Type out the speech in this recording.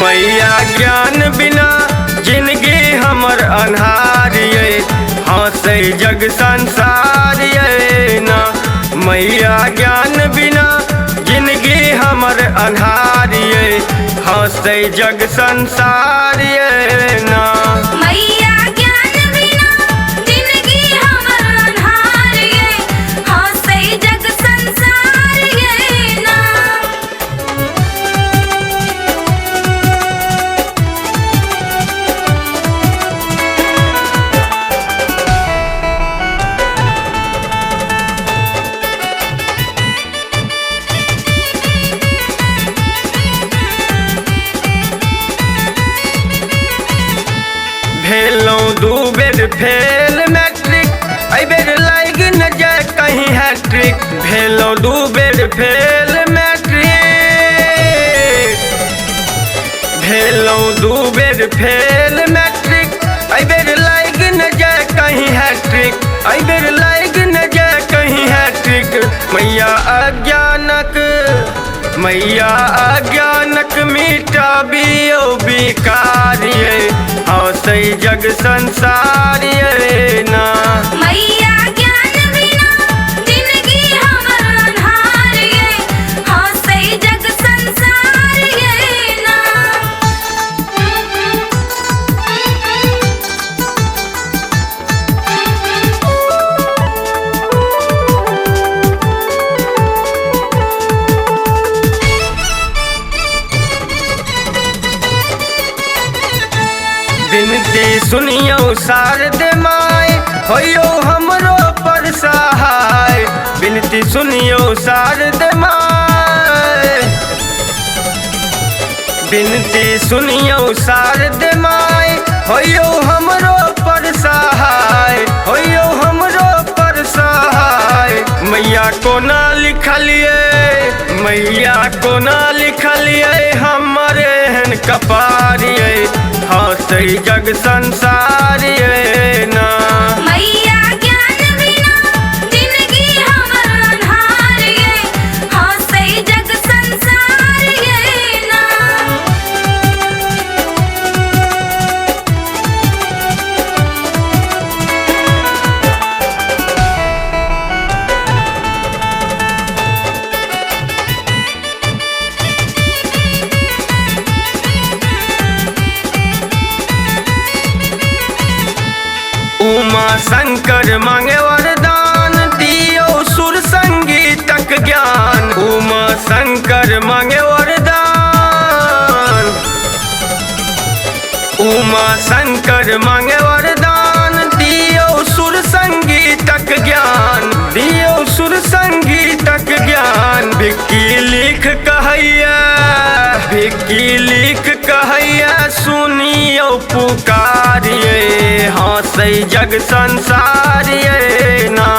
मैया ज्ञान बिना जिंदगी हमर अन्हार ये, हंसे जग संसार ये ना। मैया ज्ञान बिना जिंदगी हमर अन्हार ये, हंसे जग संसार ये ना। मैया ज्ञान बिना जिंदगी हमर अन्हार ये, हंसे जग संसार ये ना। भेलौं दू बेर फेल मैट्रिक, बेर लाग न जाए कहीं हैट्रिक। भेलौं दू बेर फेल मैट्रिक, भेलौं दू बेर फेल मैट्रिक, बेर लाग न जाए कहीं हैट्रिक, बेर लाग न जाए कहीं हैट्रिक। मैया अज्ञानक मिटाबियो विकार ये, हंसे जग संसार ये ना। मैया ज्ञान बिना जिंदगी हमर अन्हार ये, हंसे जग संसार ये ना। बिनती सुनियो शारद माय, होयो हमरो पर सहाय। बिनती सुनियो शारद माय, बिनती सुनियो शारद माय, होयो हमरो पर सहाय, होयो हमरो पर सहाय। मैया कोना लिखलिए, मैया कोना लिखलिए हमरे हन कपारिए, हंसे जग संसार ये ना। मैया ज्ञान बिना जिंदगी हमर अन्हार ये, हंसे जग संसार ये ना। उमा शंकर मांगे वरदान, दियो सुर संगीतक ज्ञान। उमा शंकर मांगे वरदान, उमा शंकर मांगे वरदान, दियो सुर संगीतक ज्ञान, दियो सुर संगीतक ज्ञान। विक्की लिख कहैया, विक्की लिख कहैया सुनियो पुकारिए, हंसे जग संसार ये ना।